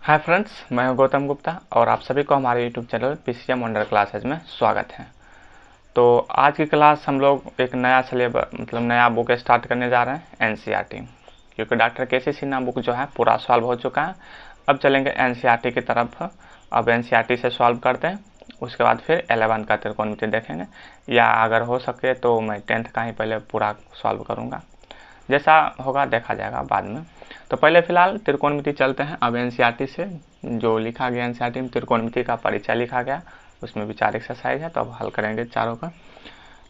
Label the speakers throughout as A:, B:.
A: Hi friends, मैं हूं गौतम गुप्ता और आप सभी को हमारे YouTube channel PCM wonder classes में स्वागत है। तो आज की क्लास हम लोग एक नया सिलेबस नया बुक स्टार्ट करने जा रहे हैं एनसीईआरटी, क्योंकि डॉक्टर केसी सिन्हा बुक जो है पूरा सॉल्व हो चुका है। अब चलेंगे एनसीईआरटी की तरफ। अब एनसीईआरटी से सॉल्व करते हैं, उसके बाद फिर 11 का त्रिकोणमिति देखेंगे, या अगर हो सके तो मैं 10th का ही पहले पूरा सॉल्व करूँगा। जैसा होगा देखा जाएगा बाद में। तो पहले फिलहाल त्रिकोणमिति चलते हैं। अब एनसीईआरटी से जो लिखा गया, एनसीईआरटी में त्रिकोणमिति का परिचय लिखा गया, उसमें विचार एक्सरसाइज है, तो अब हल करेंगे चारों का।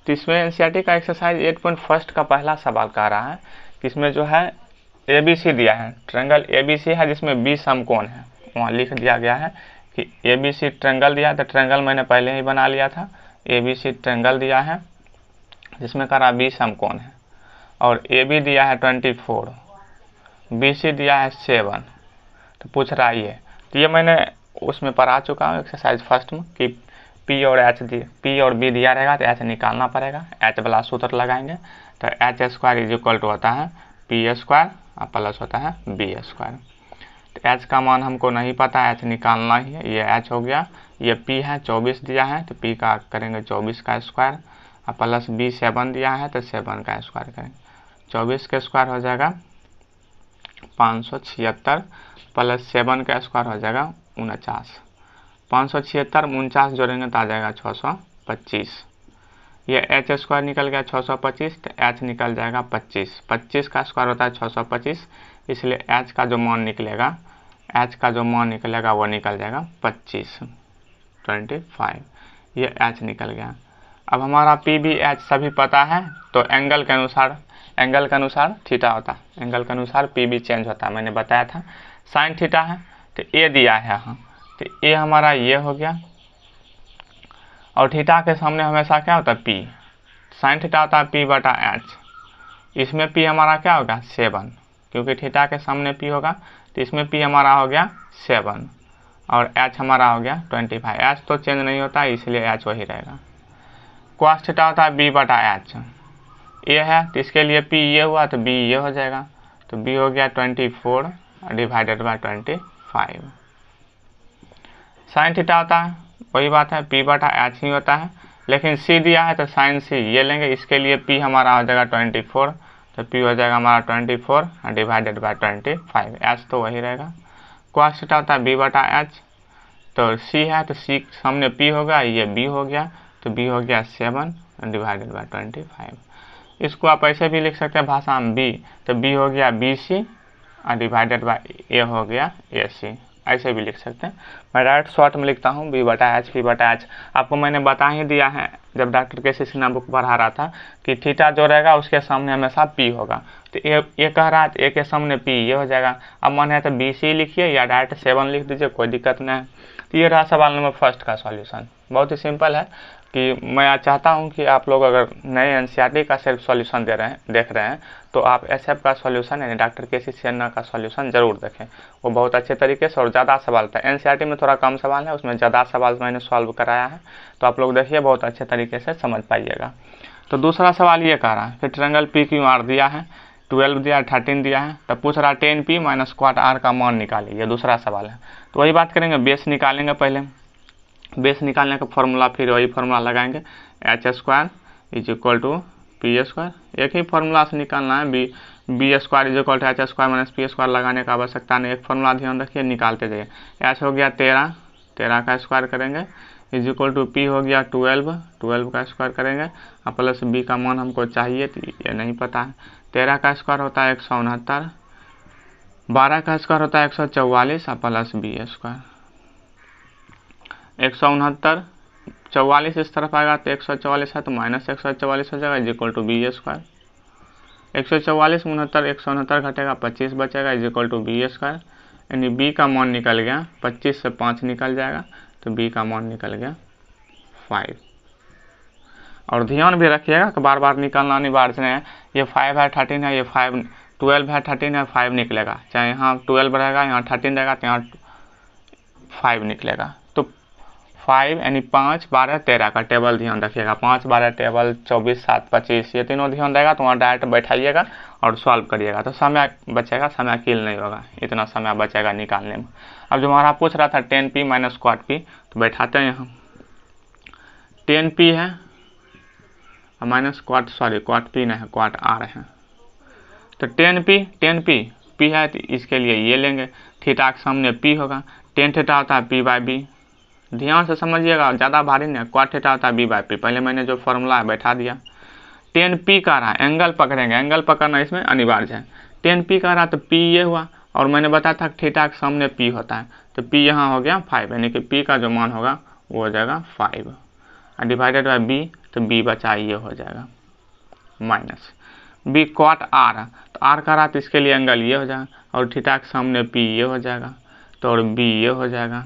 A: तो इसमें एनसीईआरटी का एक्सरसाइज 8.1 का पहला सवाल कह रहा है कि इसमें जो है एबीसी दिया है, ट्रायंगल एबीसी है जिसमें 20 समकोण है। वहाँ लिख दिया गया है कि एबीसी ट्रायंगल दिया है, तो ट्रायंगल मैंने पहले ही बना लिया था। एबीसी ट्रायंगल दिया है जिसमें कह रहा 20 समकोण है, और ए बी दिया है 24, बी सी दिया है 7। तो पूछ रहा है ये, तो ये मैंने उसमें पढ़ा चुका हूँ एक्सरसाइज फर्स्ट में कि पी और बी दिया रहेगा तो एच निकालना पड़ेगा। एच वाला सूत्र लगाएंगे तो H square is equal to होता है पी स्क्वायर और प्लस होता है बी स्क्वायर। तो एच का मान हमको नहीं पता, एच निकालना ही है। ये एच हो गया, ये पी है 24 दिया है तो पी का करेंगे 24 का स्क्वायर, और प्लस बी 7 दिया है तो 7 का स्क्वायर करेंगे। 24 का स्क्वायर हो जाएगा 576, प्लस 7 का स्क्वायर हो जाएगा 49। 576 49 जोड़ेंगे तो आ जाएगा 625। ये एच स्क्वायर निकल गया 625, तो एच निकल जाएगा 25। 25 का स्क्वायर होता है 625, इसलिए एच का जो मान निकलेगा वो निकल जाएगा 25। ये एच निकल गया। अब हमारा पी बी एच सभी पता है, तो एंगल के अनुसार थीटा होता है, एंगल के अनुसार पी बी चेंज होता है। मैंने बताया था साइन थीटा है, तो ए दिया है यहाँ, तो ए हमारा ये हो गया। और थीटा के सामने हमेशा क्या होता है पी, साइन थीटा होता है पी बटा एच। इसमें पी हमारा क्या होगा 7, क्योंकि थीटा के सामने पी होगा, तो इसमें पी हमारा हो गया 7 और एच हमारा हो गया 25। एच तो चेंज नहीं होता है, इसलिए एच वही रहेगा। कॉस थीटा होता है बी बटा एच, ये है तो इसके लिए पी ये हुआ तो बी ये हो जाएगा, तो बी हो गया 24 डिवाइडेड बाय 25। साइन थीटा होता है वही बात है पी बटा एच ही होता है, लेकिन सी दिया है तो साइन सी ये लेंगे। इसके लिए पी हमारा हो जाएगा 24, तो पी हो जाएगा हमारा 24 डिवाइडेड बाय 25। एच तो वही रहेगा। कॉस थीटा होता है बी बटा एच, तो सी है तो सी सामने पी होगा, ये बी हो गया, तो बी हो गया 7 डिवाइडेड बाय 25। इसको आप ऐसे भी लिख सकते हैं भाषा में बी, तो बी हो गया बी सी और डिवाइडेड बाय ए हो गया ए सी, ऐसे भी लिख सकते हैं। मैं डायरेक्ट शॉर्ट में लिखता हूँ बी बटा एच, पी बटा एच। आपको मैंने बता ही दिया है जब डॉक्टर केसी सिन्हा बुक पढ़ा रहा था कि थीटा जो रहेगा उसके सामने हमेशा पी होगा। तो ये कह रहा है तो ए के सामने पी ये हो जाएगा। अब मन है तो बी सी लिखिए या डायरेक्ट 7 लिख दीजिए, कोई दिक्कत नहीं है। तो ये रहा सवाल नंबर फर्स्ट का सॉल्यूशन। बहुत ही सिंपल है कि मैं चाहता हूं कि आप लोग अगर नए एनसीईआरटी का सिर्फ सॉल्यूशन देख रहे हैं तो आप एसएफ का सॉल्यूशन यानी डॉक्टर केसी सिन्हा का सॉल्यूशन जरूर देखें। वो बहुत अच्छे तरीके से और ज़्यादा सवाल था। एनसीईआरटी में थोड़ा कम सवाल है, उसमें ज़्यादा सवाल मैंने सॉल्व कराया है, तो आप लोग देखिए बहुत अच्छे तरीके से समझ पाइएगा। तो दूसरा सवाल ये कह रहा है कि ट्रायंगल पी क्यू आर दिया है, 12 दिया है, 13 दिया है, तो पूछ रहा 10p माइनस क्वाट आर का मान निकालिए। ये दूसरा सवाल है। तो वही बात करेंगे, बेस निकालेंगे। पहले बेस निकालने का फॉर्मूला फिर वही फॉर्मूला लगाएंगे, H square is equal to P square. एक ही फॉर्मूला से निकालना है, B square is equal to H square minus P square लगाने का आवश्यकता नहीं। एक फॉर्मूला ध्यान रखिए, निकालते जाइए। एच हो गया 13 का स्क्वायर करेंगे इज इक्वल टू पी हो गया 12 का स्क्वायर करेंगे, और प्लस बी का मान हमको चाहिए तो ये नहीं पता है। 13 का स्क्वायर होता है 169, 12 का स्क्वायर होता है 144 और प्लस बी स्क्वायर। 169 44 इस तरफ आएगा तो 144 है तो माइनस 144 हो जाएगा is equal to B square. 144 69 169 घटेगा 25 बचेगा is equal to B square. यानी बी का मान निकल गया 25 से 5 निकल जाएगा, तो बी का मान निकल गया 5। और ध्यान भी रखिएगा कि बार बार निकालना अनिवार्य नहीं है। ये 5 है 13 है, ये 5 12 है 13 है, 5 निकलेगा। चाहे यहाँ 12 रहेगा यहाँ 13 रहेगा तो यहाँ 5 निकलेगा। तो 5 यानी 5 12 13 का टेबल ध्यान रखिएगा। 5 12 टेबल 24 7 25 ये तीनों ध्यान रहेगा, तो वहाँ डायरेक्ट बैठाइएगा और सॉल्व करिएगा तो समय बचेगा, समय किल नहीं होगा, इतना समय बचेगा निकालने में। अब जो हमारा पूछ रहा था 10p माइनस क्वाट पी, तो बैठाते हैं यहाँ 10p है माइनस क्वाट, सॉरी क्वाट पी नहीं है, क्वाट आर है। तो 10p p है तो इसके लिए ये लेंगे, थीटा के सामने p होगा, टेन थीटा होता है p बाई बी। ध्यान से समझिएगा, ज़्यादा भारी नहीं, क्वाट थीटा होता है b बाई पी। पहले मैंने जो फॉर्मूला है बैठा दिया। 10p का रहा, एंगल पकड़ेंगे, एंगल पकड़ना इसमें अनिवार्य है। 10p का रहा तो p ये हुआ, और मैंने बताया था थीटा के सामने p होता है, तो p यहाँ हो गया 5, यानी कि p का जो मान होगा वो हो जाएगा 5 और डिवाइडेड बाई b, तो b बचा ये हो जाएगा माइनस b क्वाट आर, तो r का रहा तो इसके लिए एंगल ये हो जाएगा, और थीटा के सामने p ये हो जाएगा, तो और b ये हो जाएगा,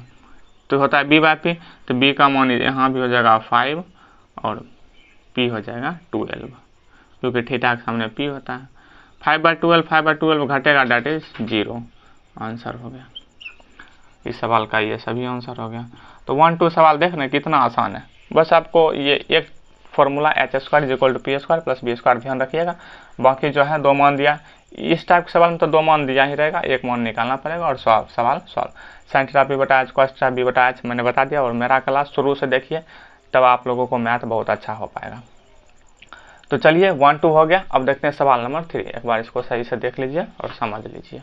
A: तो होता है b बाई पी, तो b का मान यहाँ भी हो जाएगा 5 और p हो जाएगा 12, क्योंकि थीटा के सामने p होता है। 5/12 घटेगा, डेट इज 0, आंसर हो गया। इस सवाल का ये सभी आंसर हो गया। तो 1 2 सवाल देख रहे कितना आसान है। बस आपको ये एक फॉर्मूला h² = p² + b² ध्यान रखिएगा। बाकी जो है 2 मान दिया, इस टाइप के सवाल में तो 2 मान दिया ही रहेगा, 1 मान निकालना पड़ेगा और सवाल solve. sin θ p/h cos θ b/h मैंने बता दिया, और मेरा क्लास शुरू से देखिए, तब आप लोगों को मैथ बहुत अच्छा हो पाएगा। तो चलिए 1 2 हो गया। अब देखते हैं सवाल नंबर 3, एक बार इसको सही से देख लीजिए और समझ लीजिए।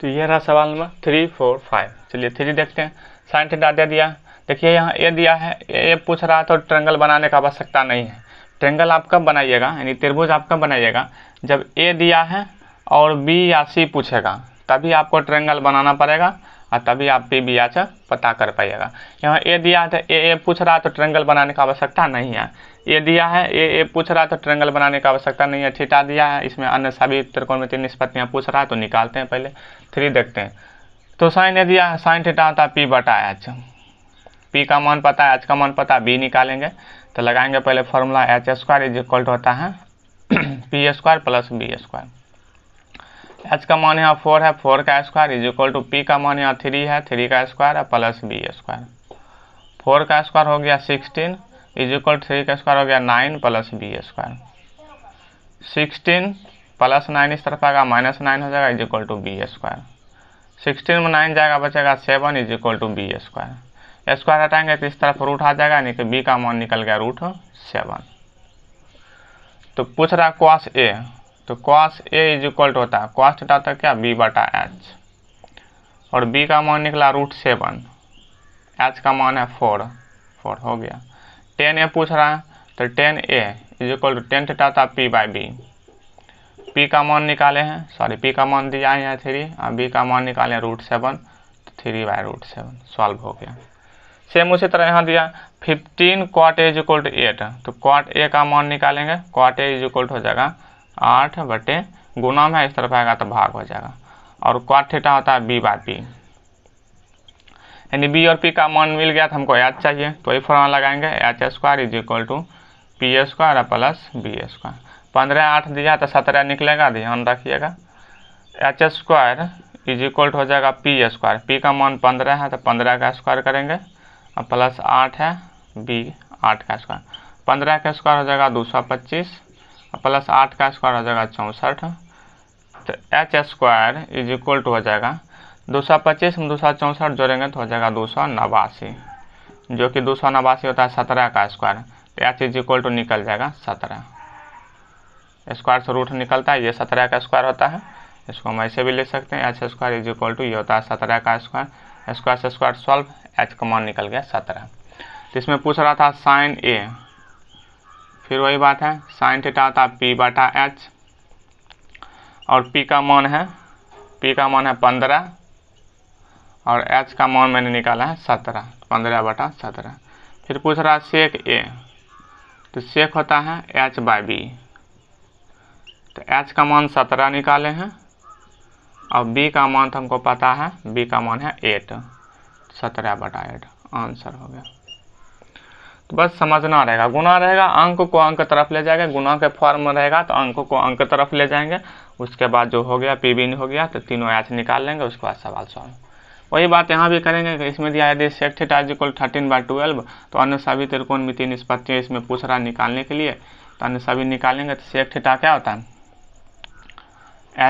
A: तो ये रहा सवाल नंबर 3 4 5। चलिए 3 देखते हैं। sin θ दे दिया, देखिए यहाँ ए दिया है, ए पूछ रहा है तो ट्रायंगल बनाने का आवश्यकता नहीं है। ट्रायंगल आप कब बनाइएगा, यानी त्रिभुज आप कब बनाइएगा, जब ए दिया है और बी या सी पूछेगा, तभी आपको ट्रायंगल बनाना पड़ेगा और तभी आप पी बी एच पता कर पाइएगा। यहाँ ए दिया है तो ए पूछ रहा है तो ट्रायंगल बनाने का आवश्यकता नहीं है। ए दिया है, ए पूछ रहा है तो ट्रायंगल बनाने का आवश्यकता नहीं है। थीटा दिया है, इसमें अन्य सभी त्रिकोणमितीय निष्पत्तियाँ पूछ रहा है, तो निकालते हैं। पहले 3 देखते हैं। तो साइन ए दिया है, sin θ होता है p/h, p का मान पता है, h का मान पता है, b निकालेंगे। तो लगाएंगे पहले फॉर्मूला h² होता है p² + b²। h का मान यहाँ 4 है, 4 का स्क्वायर = p का मान यहाँ 3 है, 3 का स्क्वायर + b²। 4 का स्क्वायर हो गया 16 = 3 का स्क्वायर हो गया 9 + b²। 16 + 9 इस तरफ आएगा -9 हो जाएगा = b²। 16 में 9 जाएगा, बचेगा 7 = b²। स्क्वायर हटाएंगे तो इस तरफ रूट आ जाएगा, यानी कि b का मान निकल गया √7। तो पूछ रहा cos a, तो cos a = होता है cos θ होता है क्या b/h, और b का मान निकला √7, h का मान है 4 हो गया। tan a पूछ रहा है, तो tan a = tan θ होता है p/b। p का मान निकाले हैं, सॉरी p का मान दिया है 3 और b का मान निकाले √7, तो 3/√7 सॉल्व हो गया। सेम उसी तरह यहाँ दिया 15 cot a = 8, तो cot a का मान निकालेंगे। cot a = हो जाएगा 8 गुना में इस तरफ आएगा तो भाग हो जाएगा, और cot θ होता है b/p, यानी b और p का मान मिल गया तो हमको h चाहिए, तो वही फॉर्मूला लगाएंगे h² = p² + b²। 15 8 दिया तो 17 निकलेगा, ध्यान रखिएगा। h² = हो जाएगा p², p का मान 15 है तो 15 का स्क्वायर करेंगे और +8 है b 8 का स्क्वायर। 15 का स्क्वायर हो जाएगा 225 और +8 का स्क्वायर हो जाएगा 64। तो h² = हो जाएगा 225 में 264 जोड़ेंगे तो हो जाएगा 289, जो कि 289 होता है 17 का स्क्वायर। तो h = निकल जाएगा 17, स्क्वायर से रूट निकलता है, ये 17 का स्क्वायर होता है। इसको हम ऐसे भी ले सकते हैं, h² = ये होता है 17 का स्क्वायर। स्क्वायर से स्क्वायर सॉल्व, h का मान निकल गया 17। तो इसमें पूछ रहा था sin a, फिर वही बात है sin θ होता है p/h, और p का मान है 15 और h का मान मैंने निकाला है 17, 15/17। फिर पूछ रहा है sec a, तो sec होता है h/b, तो h का मान 17 निकाले हैं और b का मान तो हमको पता है, b का मान है 8, 17/8 आंसर हो गया। तो बस समझना रहेगा, गुना रहेगा अंक को अंक तरफ ले जाएगा, गुना के फॉर्म में रहेगा तो अंक को अंक तरफ ले जाएंगे। उसके बाद जो हो गया पी बी हो गया तो तीनों h निकाल लेंगे, उसके बाद सवाल सॉल्व। वही बात यहाँ भी करेंगे कि इसमें दिया यदि sec θ = 13/12, तो अन्य सभी त्रिकोणमितीय निष्पत्तियाँ इसमें पूछ रहा निकालने के लिए तो अन्य सभी निकालेंगे तो सेक थीटा क्या होता है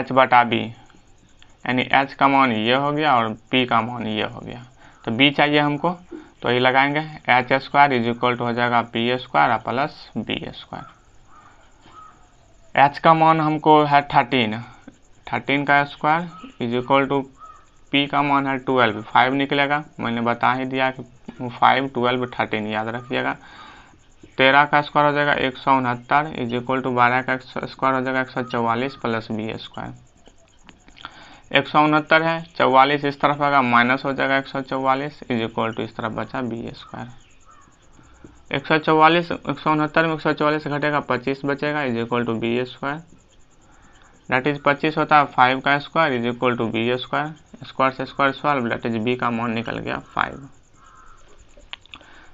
A: h बटा b, यानी h का मान ये हो गया और p का मान ये हो गया। तो b चाहिए हमको, तो ये लगाएंगे h square is equal to हो जाएगा p square plus b square. h का मान हमको है 13 का square is equal to p का मान है 12, 5 निकलेगा, मैंने बता ही दिया कि 5 12 13 याद रखिएगा। 13 का स्क्वायर हो जाएगा 169 इज इक्वल टू 12 का स्क्वायर हो जाएगा 144 प्लस b स्क्वायर। 169 है, 44 इस तरफ आएगा माइनस हो जाएगा 144 इज इक्वल टू इस तरफ बचा b स्क्वायर। 169 में 144 घटेगा 25 बचेगा is equal to B square, that is 25 होता है 5 का square is equal to B square, square से square solve, that is B का मान निकल गया 5।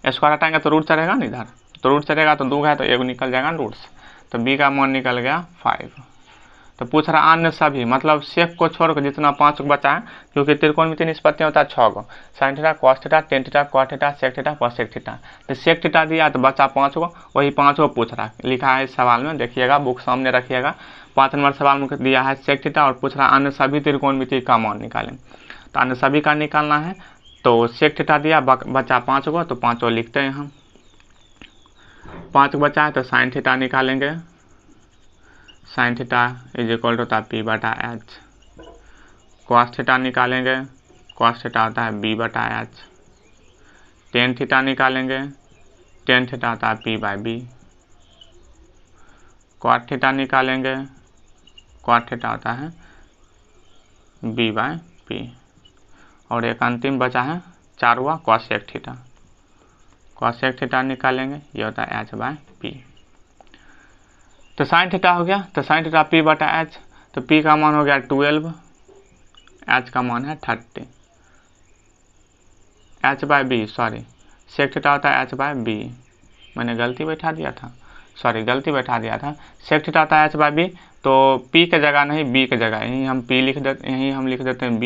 A: स्क्वायर हटाएंगे तो रूट चढ़ेगा ना इधर, तो रूट चढ़ेगा तो 2 है तो 1 निकल जाएगा रूट से, तो बी का मान निकल गया 5। तो पूछ रहा अन्य सभी, मतलब सेक को छोड़कर जितना 5 बचा है, क्योंकि त्रिकोणमिति निष्पत्ति होता है 6 गो, sine theta cos theta tan theta cot theta sec theta cosec theta. तो सेक थीटा दिया तो बचा 5 गो, वही 5 गो पूछ रहा है, लिखा है इस सवाल में, देखिएगा बुक सामने रखिएगा। 5 नंबर सवाल में दिया है सेक थीटा और पूछ रहा है अन्य सभी त्रिकोणमिति का मान निकालें। तो अन्य सभी का निकालना है, तो सेक थीटा दिया बचा 5 गो, तो 5 गो लिखते हैं हम। 5 बचा है तो साइन थीटा निकालेंगे, sine theta is equal to होता है पी बटा एच। कॉस थीटा निकालेंगे, कॉस थीटा होता है बी बटा एच। टेन थीटा निकालेंगे, टेन थीटा होता है P by B. Cot theta निकालेंगे, कॉट थीटा होता है बी बाई पी। और एक अंतिम बचा है 4 हुआ कॉसेक थीटा, कॉसेक थीटा निकालेंगे, ये होता है एच बाई पी। तो साइन थीटा हो गया, तो साइन थीटा पी बटा एच, तो पी का मान हो गया 12, एच का मान है 30, H by B, sorry sec theta होता है एच बाई बी, मैंने गलती बैठा दिया था, सेक थीटा होता है एच बाई बी, तो पी के जगह नहीं बी के जगह यहीं हम पी लिख देते, यहीं हम लिख देते हैं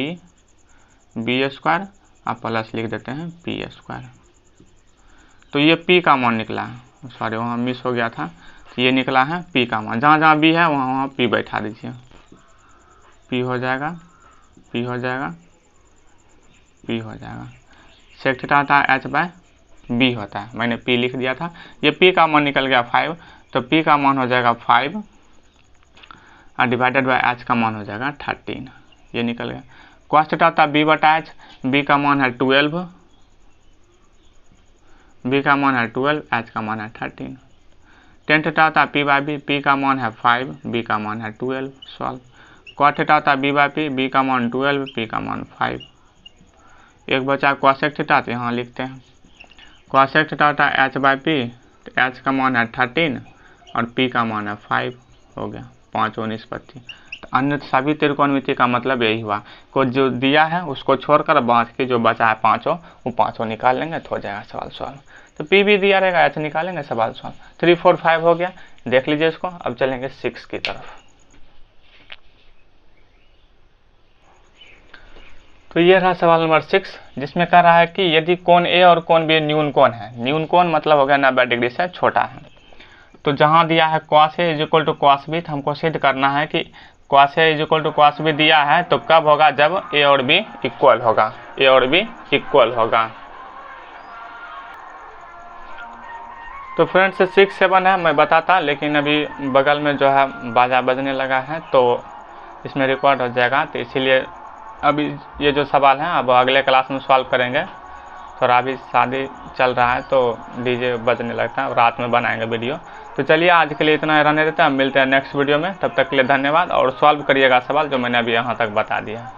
A: बी स्क्वायर और प्लस लिख देते हैं पी स्क्वायर। तो ये पी का मान निकला है, सॉरी वहाँ मिस हो गया था, तो ये निकला है पी का मान, जहाँ जहाँ बी है वहाँ पी बैठा दीजिए, पी हो जाएगा, पी हो जाएगा, पी हो जाएगा। सेक थीटा होता है एच बाय बी होता है, मैंने पी लिख दिया था, ये पी का मान निकल गया 5, तो पी का मान हो जाएगा 5 और डिवाइडेड बाय एच का मान हो जाएगा 13, ये निकल गया। कॉस थीटा होता है बी बटा एच, बी का मान है 12, बी का मान है 12, एच का मान है 13। टेन थीटा होता है पी बाई बी, पी का मान है 5, बी का मान है 12, सॉल्व। कॉट थीटा होता है बी बाई पी, बी का मान 12, पी का मान 5। एक बचा कॉसेक थीटा, तो यहाँ लिखते हैं कॉसेक थीटा होता है एच बाई पी, तो एच का मान है 13 और पी का मान है 5, हो गया 5 और निष्पत्ति। तो अन्य सभी त्रिकोणमिति का मतलब यही हुआ, को जो दिया है उसको छोड़कर बाकी जो बचा है 5 वो 5 निकाल लेंगे तो हो जाएगा सवाल सॉल्व। तो पी भी दिया रहेगा, एच निकालेंगे सवाल सॉल्व। 3 4 5 हो गया, देख लीजिए इसको। अब चलेंगे 6 की तरफ। तो ये रहा सवाल नंबर 6, जिसमें कह रहा है कि यदि कोण ए और कोण बी न्यून कोण है, न्यून कोण मतलब हो गया 90 डिग्री से छोटा है, तो जहां दिया है cos A is equal to cos B, तो हमको सिद्ध करना है कि cos A is equal to cos B दिया है तो कब होगा, जब A और B इक्वल होगा, A और B इक्वल होगा। तो फ्रेंड्स 6 7 है मैं बताता, लेकिन अभी बगल में जो है बाजा बजने लगा है तो इसमें रिकॉर्ड हो जाएगा, तो इसीलिए अभी ये जो सवाल है अब अगले क्लास में सॉल्व करेंगे। थोड़ा अभी शादी चल रहा है तो डीजे बजने लगता है, रात में बनाएंगे वीडियो। तो चलिए आज के लिए इतना रहने देता है, मिलते हैं नेक्स्ट वीडियो में, तब तक के लिए धन्यवाद। और सॉल्व करिएगा सवाल जो मैंने अभी यहाँ तक बता दिया।